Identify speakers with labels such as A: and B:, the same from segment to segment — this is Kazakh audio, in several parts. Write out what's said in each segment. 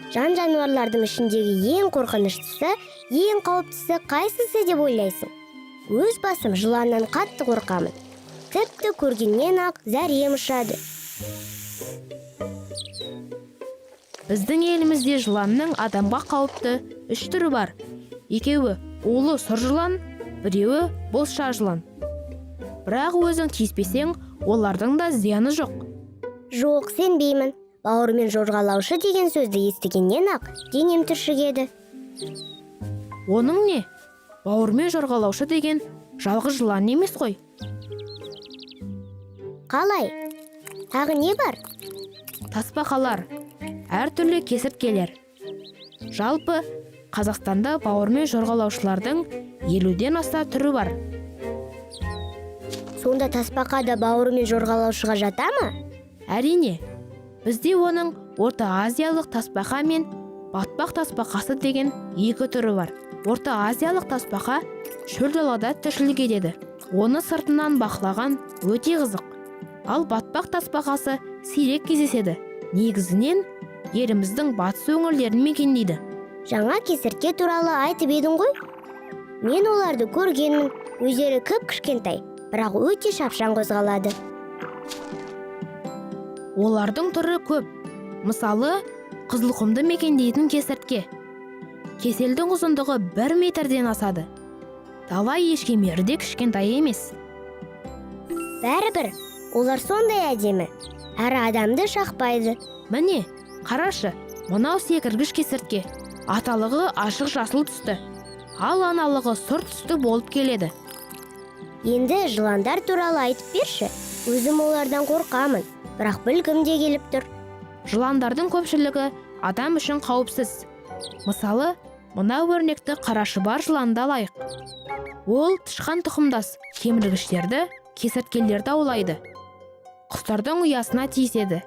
A: Жан жануарлардың ішіндегі ең қорқыныштысы, ең қауіптісі қайсысы деп ойлайсың? Өз басым жыланнан қатты қорқамын. Тіпті көргеннен ақ зәрем ұшады.
B: Біздің елімізде жыланның адамға қауіпті 3 түрі бар. Екеуі улы сұр жылан, біреуі бозша жылан. Бірақ өзің тиіспесең, олардың да зияны жоқ.
A: Жоқ, сенбеймін. Бауырмен жорғалаушы деген сөзді естігеннен ақ денем түршігеді.
B: Оның не? Бауырмен жорғалаушы деген жалғыз жылан емес қой.
A: Қалай? Тағы не бар?
B: Тасбақалар, әртүрлі кесірткелер. Жалпы, Қазақстанда бауырмен жорғалаушылардың 50-ден аса түрі бар.
A: Сонда тасбақа да бауырмен жорғалаушыға жата ма?
B: Әрине, бізде оның Орта Азиялық тасбақа мен батпақ тасбақасы деген 2 түрі бар. Орта Азиялық тасбақа шөл далада тіршілік етеді. Оны сыртынан бақылаған өте қызық. Ал батпақ тасбақасы сирек кездеседі. Негізінен еліміздің батыс өңірлерін мекендейді.
A: Жаңа кесіртке туралы айтып едің ғой? Мен оларды көргенмін. Өздері кіп-кішкентай, бірақ өте шапшаң қозғалады.
B: Олардың түрі көп. Мысалы, Қызылқұмды мекендейтін кесіртке. Кеселдің ұзындығы 1 метрден асады. Талай ешкемері де кішкентай емес.
A: Бәрібір, олар сондай әдемі. Әрі адамды шақпайды.
B: Міне, қарашы, мынау секіргіш кесіртке. Аталығы ашық жасыл түсті, ал аналығы сұр түсті болып келеді.
A: Енді жыландар туралы айтып берші. Өзім олардан қорқамын, бірақ білгім де келіп тұр.
B: Жыландардың көпшілігі адам үшін қауіпсіз. Мысалы, мына өрнекті қарашыбар жыланды алайық. Ол тышқан тұқымдас кеміргіштерді, кесірткелерді аулайды. Құстардың ұясына тиіседі.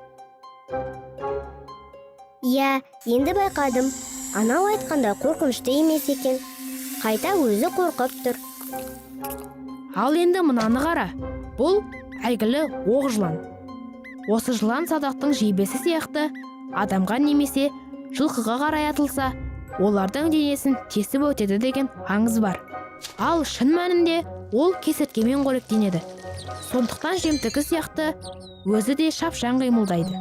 A: Иә, енді байқадым. Анау айтқанда қорқынышты емес екен. Қайта өзі қорқып тұр.
B: Ал енді мынаны қара. Бұл әйгілі оқ жылан. Осы жылан садақтың жебесі сияқты адамға немесе жылқыға қарай атылса, олардың денесін тесіп өтеді деген аңыз бар. Ал шын мәнінде ол кесірткемен қоректенеді. Сондықтан жемтігі сияқты өзі де шапшаң қимылдайды.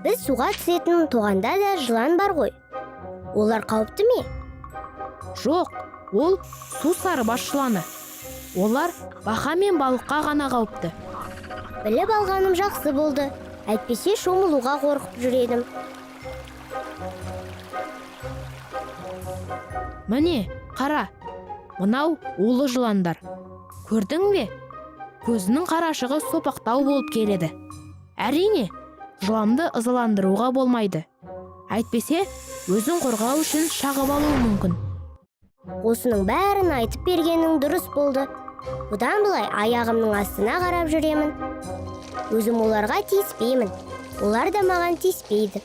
A: Біз суға түсетін тоғанда да жылан бар ғой. Олар қауіпті ме?
B: Жоқ, ол су сарыбас жыланы. Олар бақа мен балыққа ғана қауіпті.
A: Біліп алғаным жақсы болды. Әйтпесе шомылуға қорқып жүредім.
B: Міне, қара. Мынау улы жыландар. Көрдің бе? Көзінің қарашығы сопақтау болып келеді. Әрине, жыланды ызаландыруға болмайды. Әйтпесе, өзін қорғау үшін шағып алуы мүмкін.
A: Осының бәрін айтып бергенің дұрыс болды. Бұдан былай аяғымның астына қарап жүремін. Өзім оларға тиіспеймін. Олар да маған тиіспейді.